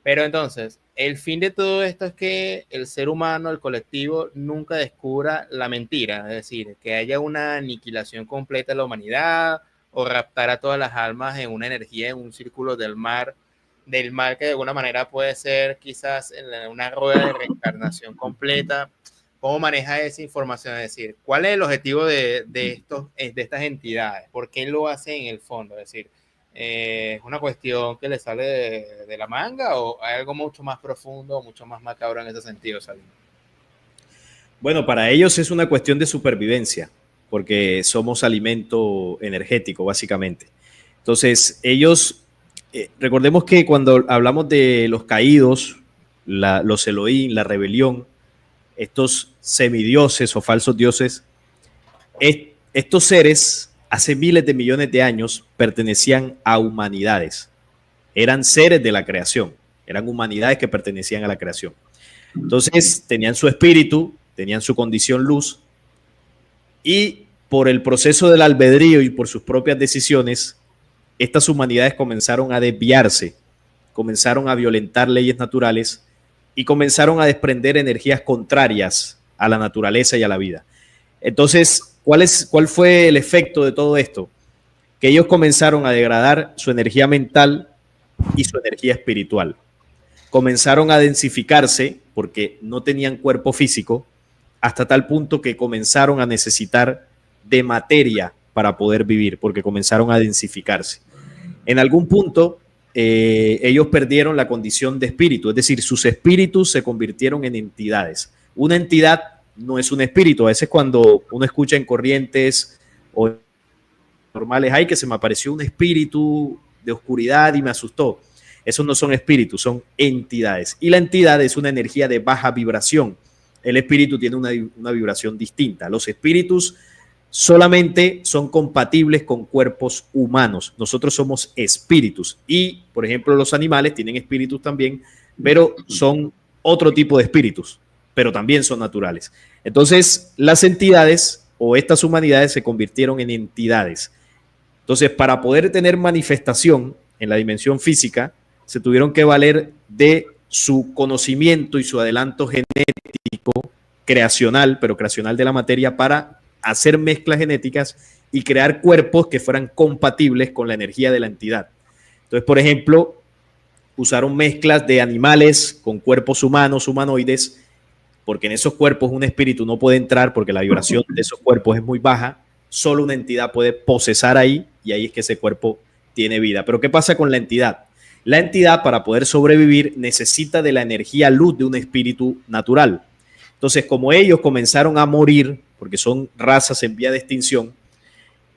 Pero entonces, el fin de todo esto es que el ser humano, el colectivo, nunca descubra la mentira, es decir, que haya una aniquilación completa de la humanidad o raptar a todas las almas en una energía, en un círculo del mal que de alguna manera puede ser quizás en una rueda de reencarnación completa. ¿Cómo maneja esa información? Es decir, ¿cuál es el objetivo de estas entidades? ¿Por qué lo hacen en el fondo? Es decir, ¿es una cuestión que le sale de la manga o hay algo mucho más profundo, mucho más macabro en ese sentido, Salim? Bueno, para ellos es una cuestión de supervivencia, porque somos alimento energético, básicamente. Entonces, ellos, recordemos que cuando hablamos de los caídos, los Elohim, la rebelión, estos semidioses o falsos dioses, estos seres hace miles de millones de años pertenecían a humanidades. Eran seres de la creación, eran humanidades que pertenecían a la creación. Entonces tenían su espíritu, tenían su condición luz y por el proceso del albedrío y por sus propias decisiones, estas humanidades comenzaron a desviarse, comenzaron a violentar leyes naturales y comenzaron a desprender energías contrarias a la naturaleza y a la vida. Entonces, ¿cuál fue el efecto de todo esto? Que ellos comenzaron a degradar su energía mental y su energía espiritual. Comenzaron a densificarse porque no tenían cuerpo físico, hasta tal punto que comenzaron a necesitar de materia para poder vivir, porque comenzaron a densificarse. En algún punto, ellos perdieron la condición de espíritu, es decir, sus espíritus se convirtieron en entidades. Una entidad no es un espíritu. A veces cuando uno escucha en corrientes o normales, ay, que se me apareció un espíritu de oscuridad y me asustó. Esos no son espíritus, son entidades. Y la entidad es una energía de baja vibración. El espíritu tiene una vibración distinta. Los espíritus solamente son compatibles con cuerpos humanos. Nosotros somos espíritus. Y, por ejemplo, los animales tienen espíritus también, pero son otro tipo de espíritus, pero también son naturales. Entonces, las entidades o estas humanidades se convirtieron en entidades. Entonces, para poder tener manifestación en la dimensión física, se tuvieron que valer de su conocimiento y su adelanto genético creacional, pero creacional de la materia, para hacer mezclas genéticas y crear cuerpos que fueran compatibles con la energía de la entidad. Entonces, por ejemplo, usaron mezclas de animales con cuerpos humanos, humanoides, porque en esos cuerpos un espíritu no puede entrar porque la vibración de esos cuerpos es muy baja. Solo una entidad puede posesar ahí y ahí es que ese cuerpo tiene vida. Pero ¿qué pasa con la entidad? La entidad, para poder sobrevivir, necesita de la energía luz de un espíritu natural. Entonces, como ellos comenzaron a morir, porque son razas en vía de extinción,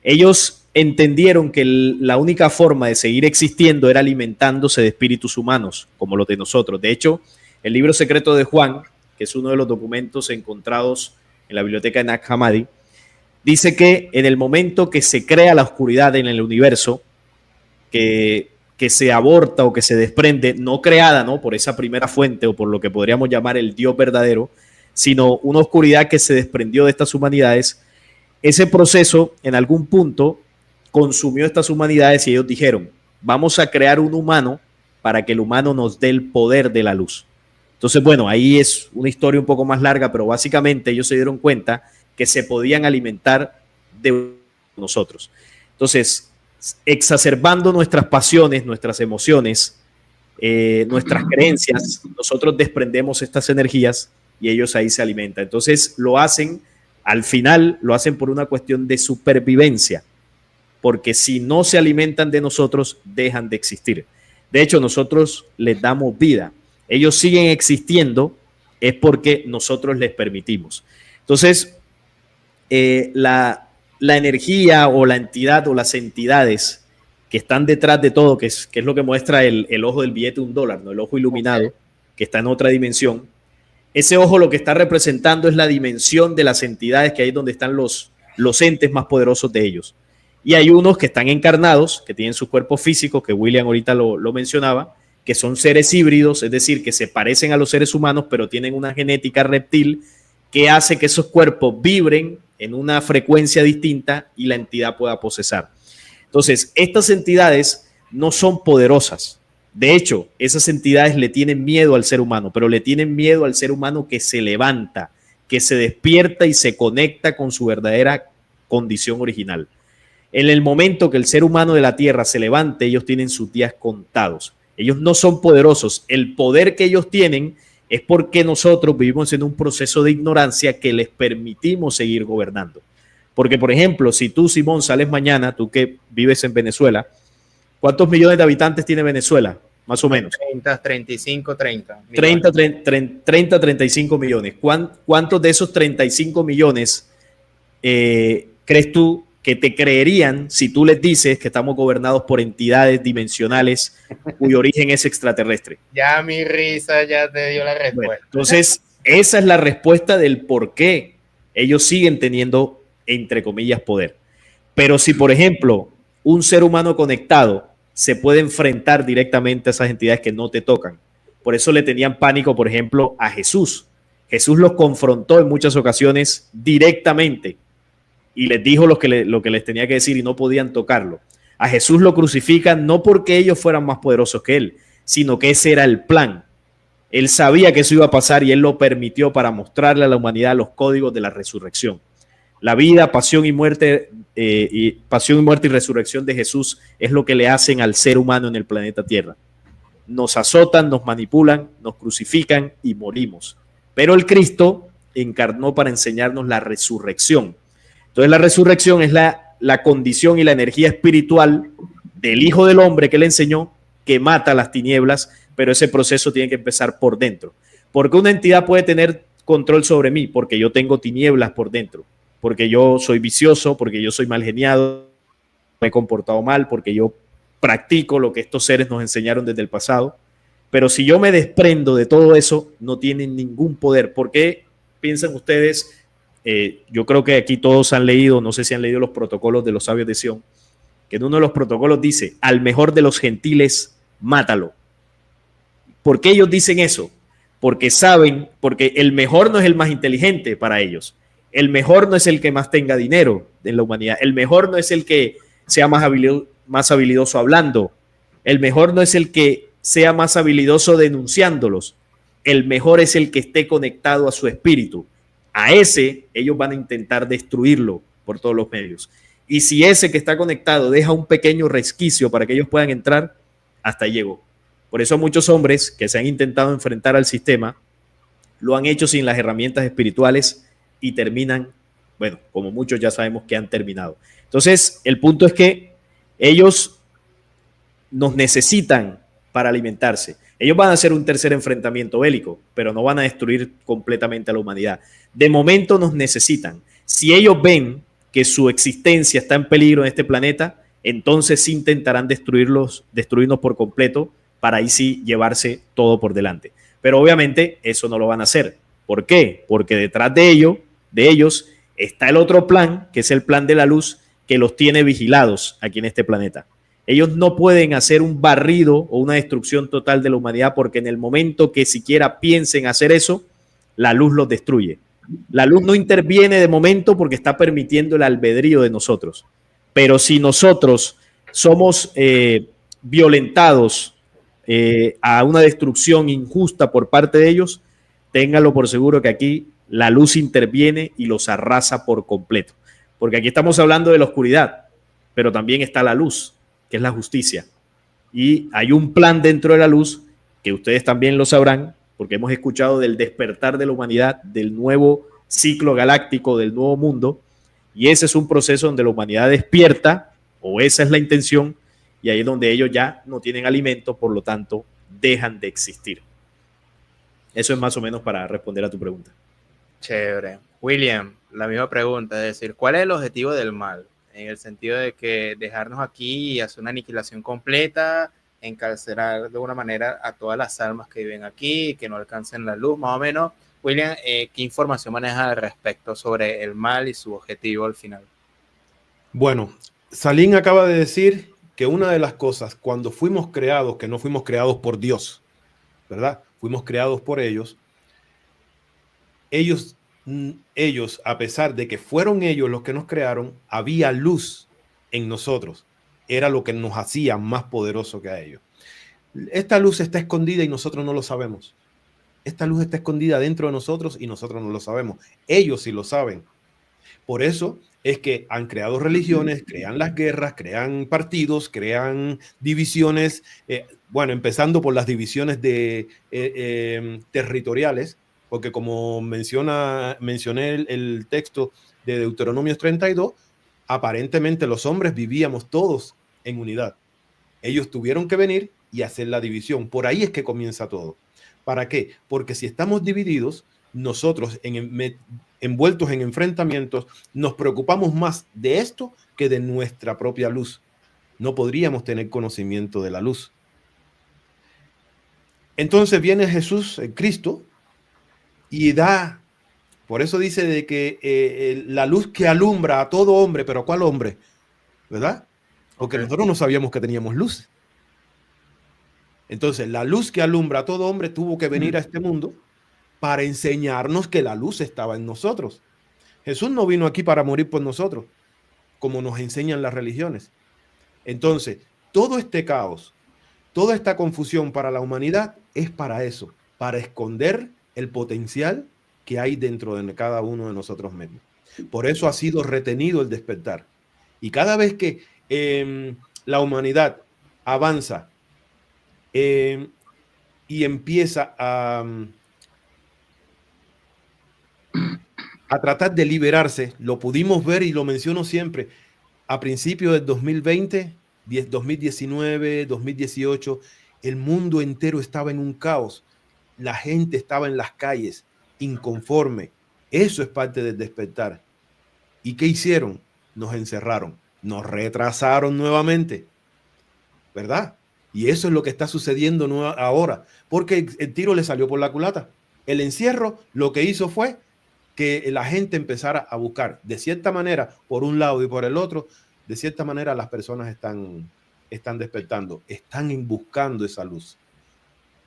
ellos entendieron que la única forma de seguir existiendo era alimentándose de espíritus humanos, como los de nosotros. De hecho, el libro secreto de Juan, que es uno de los documentos encontrados en la biblioteca de Nag Hammadi, dice que en el momento que se crea la oscuridad en el universo, que se aborta o que se desprende, no creada, ¿no?, por esa primera fuente o por lo que podríamos llamar el Dios verdadero, sino una oscuridad que se desprendió de estas humanidades, ese proceso en algún punto consumió estas humanidades y ellos dijeron, vamos a crear un humano para que el humano nos dé el poder de la luz. Entonces, bueno, ahí es una historia un poco más larga, pero básicamente ellos se dieron cuenta que se podían alimentar de nosotros. Entonces, exacerbando nuestras pasiones, nuestras emociones, nuestras creencias, nosotros desprendemos estas energías y ellos ahí se alimentan. Entonces, lo hacen, al final, lo hacen por una cuestión de supervivencia, porque si no se alimentan de nosotros, dejan de existir. De hecho, nosotros les damos vida. Ellos siguen existiendo, es porque nosotros les permitimos. Entonces, la energía o la entidad o las entidades que están detrás de todo, que es lo que muestra el ojo del billete de $1, ¿no?, el ojo iluminado, que está en otra dimensión. Ese ojo lo que está representando es la dimensión de las entidades, que ahí es donde están los entes más poderosos de ellos. Y hay unos que están encarnados, que tienen sus cuerpos físicos, que William ahorita lo mencionaba, que son seres híbridos, es decir, que se parecen a los seres humanos, pero tienen una genética reptil que hace que esos cuerpos vibren en una frecuencia distinta y la entidad pueda posesar. Entonces, estas entidades no son poderosas. De hecho, esas entidades le tienen miedo al ser humano, pero le tienen miedo al ser humano que se levanta, que se despierta y se conecta con su verdadera condición original. En el momento que el ser humano de la Tierra se levante, ellos tienen sus días contados. Ellos no son poderosos. El poder que ellos tienen es porque nosotros vivimos en un proceso de ignorancia que les permitimos seguir gobernando. Porque, por ejemplo, si tú, Simón, sales mañana, tú que vives en Venezuela, ¿cuántos millones de habitantes tiene Venezuela? Más o menos. 30, 35, 30. 35 millones. ¿Cuántos de esos 35 millones crees tú que te creerían si tú les dices que estamos gobernados por entidades dimensionales cuyo origen es extraterrestre? Ya mi risa ya te dio la respuesta. Bueno, entonces, esa es la respuesta del por qué ellos siguen teniendo, entre comillas, poder. Pero si, por ejemplo, un ser humano conectado se puede enfrentar directamente a esas entidades que no te tocan. Por eso le tenían pánico, por ejemplo, a Jesús. Jesús los confrontó en muchas ocasiones directamente y les dijo lo que les tenía que decir y no podían tocarlo. A Jesús lo crucifican no porque ellos fueran más poderosos que él, sino que ese era el plan. Él sabía que eso iba a pasar y él lo permitió para mostrarle a la humanidad los códigos de la resurrección. La vida, pasión y muerte y resurrección de Jesús es lo que le hacen al ser humano en el planeta Tierra. Nos azotan, nos manipulan, nos crucifican y morimos. Pero el Cristo encarnó para enseñarnos la resurrección. Entonces la resurrección es la condición y la energía espiritual del Hijo del Hombre que le enseñó, que mata las tinieblas, pero ese proceso tiene que empezar por dentro. ¿Por qué una entidad puede tener control sobre mí? Porque yo tengo tinieblas por dentro, porque yo soy vicioso, porque yo soy mal geniado, me he comportado mal, porque yo practico lo que estos seres nos enseñaron desde el pasado. Pero si yo me desprendo de todo eso, no tienen ningún poder. ¿Por qué piensan ustedes? Yo creo que aquí todos han leído, no sé si han leído los protocolos de los sabios de Sion, que en uno de los protocolos dice, al mejor de los gentiles, mátalo. ¿Por qué ellos dicen eso? Porque saben, porque el mejor no es el más inteligente para ellos. El mejor no es el que más tenga dinero en la humanidad. El mejor no es el que sea más habilidoso hablando. El mejor no es el que sea más habilidoso denunciándolos. El mejor es el que esté conectado a su espíritu. A ese ellos van a intentar destruirlo por todos los medios. Y si ese que está conectado deja un pequeño resquicio para que ellos puedan entrar, hasta ahí llegó. Por eso muchos hombres que se han intentado enfrentar al sistema lo han hecho sin las herramientas espirituales y terminan, bueno, como muchos ya sabemos que han terminado. Entonces, el punto es que ellos nos necesitan para alimentarse. Ellos van a hacer un tercer enfrentamiento bélico, pero no van a destruir completamente a la humanidad. De momento nos necesitan. Si ellos ven que su existencia está en peligro en este planeta, entonces sí intentarán destruirnos por completo para ahí sí llevarse todo por delante. Pero obviamente eso no lo van a hacer. ¿Por qué? Porque detrás de ellos está el otro plan, que es el plan de la luz, que los tiene vigilados aquí en este planeta. Ellos no pueden hacer un barrido o una destrucción total de la humanidad porque en el momento que siquiera piensen hacer eso, la luz los destruye. La luz no interviene de momento porque está permitiendo el albedrío de nosotros. Pero si nosotros somos violentados a una destrucción injusta por parte de ellos, ténganlo por seguro que aquí la luz interviene y los arrasa por completo. Porque aquí estamos hablando de la oscuridad, pero también está la luz, que es la justicia. Y hay un plan dentro de la luz, que ustedes también lo sabrán, porque hemos escuchado del despertar de la humanidad, del nuevo ciclo galáctico, del nuevo mundo, y ese es un proceso donde la humanidad despierta, o esa es la intención, y ahí es donde ellos ya no tienen alimento, por lo tanto, dejan de existir. Eso es más o menos para responder a tu pregunta. Chévere. William, la misma pregunta, es decir, ¿cuál es el objetivo del mal? En el sentido de que dejarnos aquí y hacer una aniquilación completa, encarcelar de alguna manera a todas las almas que viven aquí, que no alcancen la luz, más o menos. William, ¿qué información maneja al respecto sobre el mal y su objetivo al final? Bueno, Salim acaba de decir que una de las cosas, cuando fuimos creados, que no fuimos creados por Dios, ¿verdad? Fuimos creados por ellos, a pesar de que fueron ellos los que nos crearon, había luz en nosotros. Era lo que nos hacía más poderosos que a ellos. Esta luz está escondida y nosotros no lo sabemos. Esta luz está escondida dentro de nosotros y nosotros no lo sabemos. Ellos sí lo saben. Por eso es que han creado religiones, crean las guerras, crean partidos, crean divisiones, bueno, empezando por las divisiones territoriales, porque como mencioné el texto de Deuteronomio 32, aparentemente los hombres vivíamos todos en unidad. Ellos tuvieron que venir y hacer la división. Por ahí es que comienza todo. ¿Para qué? Porque si estamos divididos, nosotros envueltos en enfrentamientos, nos preocupamos más de esto que de nuestra propia luz. No podríamos tener conocimiento de la luz. Entonces viene Jesús, Cristo, y da, por eso dice de que la luz que alumbra a todo hombre, pero ¿cuál hombre? ¿Verdad? Porque nosotros no sabíamos que teníamos luz. Entonces, la luz que alumbra a todo hombre tuvo que venir a este mundo para enseñarnos que la luz estaba en nosotros. Jesús no vino aquí para morir por nosotros, como nos enseñan las religiones. Entonces, todo este caos, toda esta confusión para la humanidad es para eso, para esconder el potencial que hay dentro de cada uno de nosotros mismos. Por eso ha sido retenido el despertar. Y cada vez que la humanidad avanza y empieza a tratar de liberarse, lo pudimos ver y lo menciono siempre, a principios del 2020, 2019, 2018, el mundo entero estaba en un caos. La gente estaba en las calles, inconforme. Eso es parte del despertar. ¿Y qué hicieron? Nos encerraron, nos retrasaron nuevamente, ¿verdad? Y eso es lo que está sucediendo ahora, porque el tiro le salió por la culata. El encierro lo que hizo fue que la gente empezara a buscar, de cierta manera, por un lado y por el otro, de cierta manera las personas están despertando, están buscando esa luz,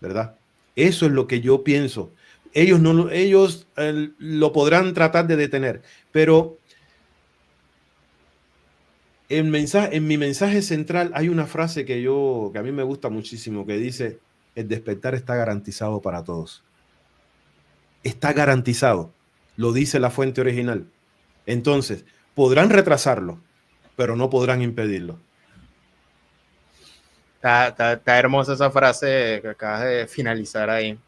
¿verdad? Eso es lo que yo pienso. Ellos lo podrán tratar de detener, pero en mi mensaje central hay una frase que a mí me gusta muchísimo, que dice: el despertar está garantizado para todos. Está garantizado. Lo dice la fuente original. Entonces, podrán retrasarlo, pero no podrán impedirlo. Está hermosa esa frase que acabas de finalizar ahí.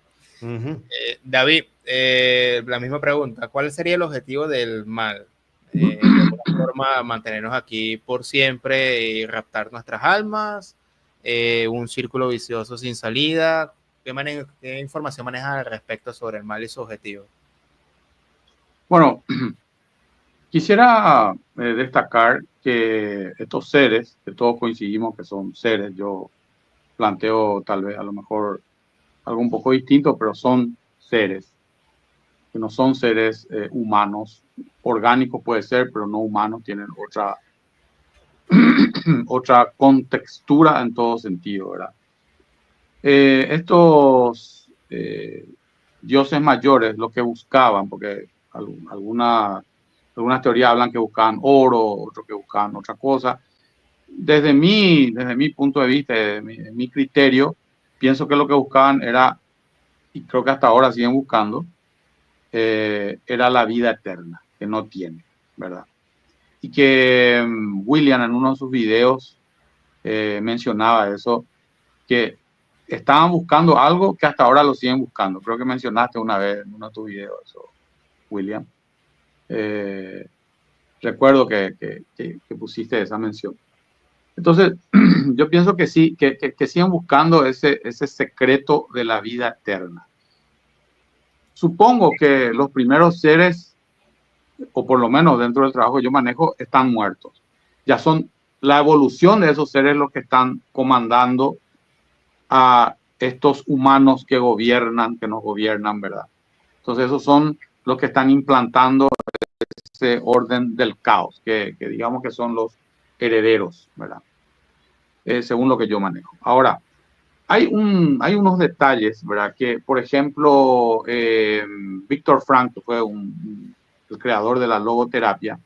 David, la misma pregunta. ¿Cuál sería el objetivo del mal? De alguna forma, mantenernos aquí por siempre y raptar nuestras almas, un círculo vicioso sin salida. ¿Qué información manejas al respecto sobre el mal y su objetivo? Bueno, quisiera destacar que estos seres, que todos coincidimos que son seres, yo planteo tal vez a lo mejor algo un poco distinto, pero son seres, que no son seres humanos, orgánicos puede ser, pero no humanos, tienen otra contextura en todo sentido, ¿verdad? Estos dioses mayores lo que buscaban, porque algunas teorías hablan que buscaban oro, otros que buscaban otra cosa. Desde mi punto de vista, de mi criterio, pienso que lo que buscaban era, y creo que hasta ahora siguen buscando, era la vida eterna, que no tiene, ¿verdad? Y que William en uno de sus videos mencionaba eso, que estaban buscando algo que hasta ahora lo siguen buscando. Creo que mencionaste una vez en uno de tus videos eso, William. Recuerdo que pusiste esa mención. Entonces, yo pienso que sí, que siguen buscando ese secreto de la vida eterna. Supongo que los primeros seres, o por lo menos dentro del trabajo que yo manejo, están muertos. Ya son la evolución de esos seres los que están comandando a estos humanos que nos gobiernan, ¿verdad? Entonces esos son los que están implantando ese orden del caos, que digamos que son los herederos, ¿verdad? Según lo que yo manejo. Ahora, hay unos detalles, ¿verdad? Que, por ejemplo, Víctor Frank, que fue el creador de la logoterapia,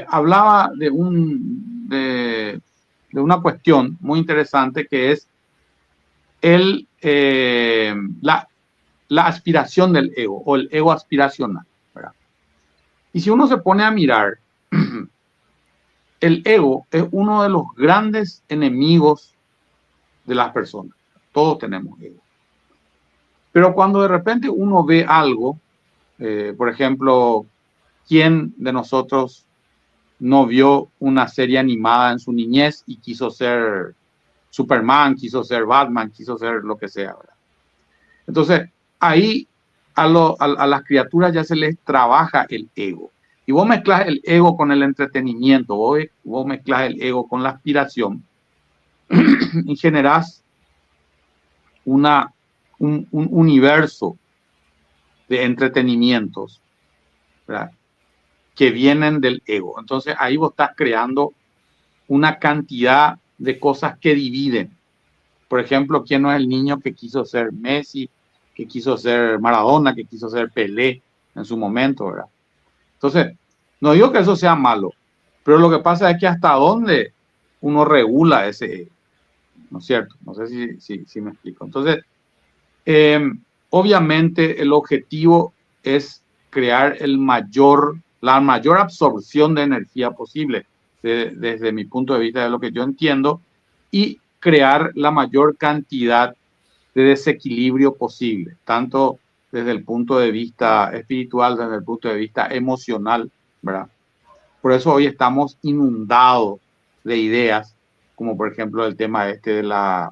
hablaba de una cuestión muy interesante que es la aspiración del ego o el ego aspiracional, ¿verdad? Y si uno se pone a mirar, el ego es uno de los grandes enemigos de las personas. Todos tenemos ego. Pero cuando de repente uno ve algo, por ejemplo, ¿quién de nosotros no vio una serie animada en su niñez y quiso ser Superman, quiso ser Batman, quiso ser lo que sea, ¿verdad? Entonces, ahí a las criaturas ya se les trabaja el ego. Y vos mezclas el ego con el entretenimiento, vos mezclas el ego con la aspiración y generás un universo de entretenimientos, ¿verdad?, que vienen del ego. Entonces ahí vos estás creando una cantidad de cosas que dividen. Por ejemplo, ¿quién no es el niño que quiso ser Messi, que quiso ser Maradona, que quiso ser Pelé en su momento, ¿verdad? Entonces, no digo que eso sea malo, pero lo que pasa es que hasta dónde uno regula ese ego, ¿no es cierto? No sé si me explico. Entonces, obviamente el objetivo es crear la mayor absorción de energía posible, desde mi punto de vista, de lo que yo entiendo, y crear la mayor cantidad de desequilibrio posible, tanto desde el punto de vista espiritual, desde el punto de vista emocional, ¿verdad? Por eso hoy estamos inundados de ideas, como por ejemplo el tema de la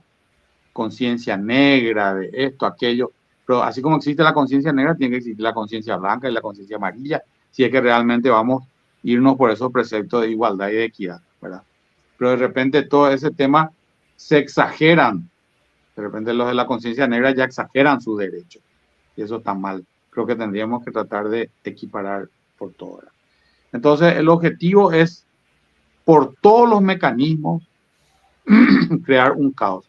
conciencia negra, de esto, aquello. Pero así como existe la conciencia negra, tiene que existir la conciencia blanca y la conciencia amarilla, si es que realmente vamos a irnos por esos preceptos de igualdad y de equidad, ¿verdad? Pero de repente todo ese tema se exageran. De repente los de la conciencia negra ya exageran sus derechos. Y eso está mal. Creo que tendríamos que tratar de equiparar por todo, ¿verdad? Entonces el objetivo es, por todos los mecanismos, crear un caos.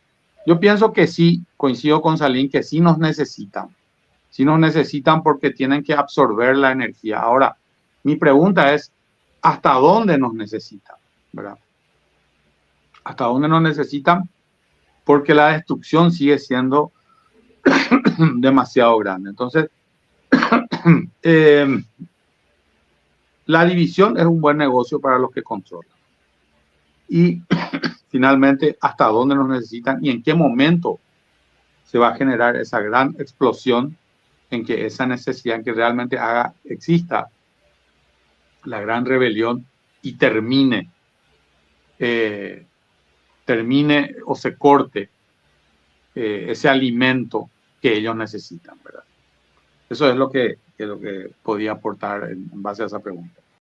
Yo pienso que sí, coincido con Salim, que sí nos necesitan. Sí nos necesitan porque tienen que absorber la energía. Ahora, mi pregunta es, ¿hasta dónde nos necesitan? ¿Verdad? ¿Hasta dónde nos necesitan? Porque la destrucción sigue siendo demasiado grande. Entonces, la división es un buen negocio para los que controlan. Y finalmente, ¿hasta dónde nos necesitan y en qué momento se va a generar esa gran explosión en que esa necesidad, en que realmente exista la gran rebelión y termine o se corte ese alimento que ellos necesitan, ¿verdad? Eso es lo que podía aportar en base a esa pregunta.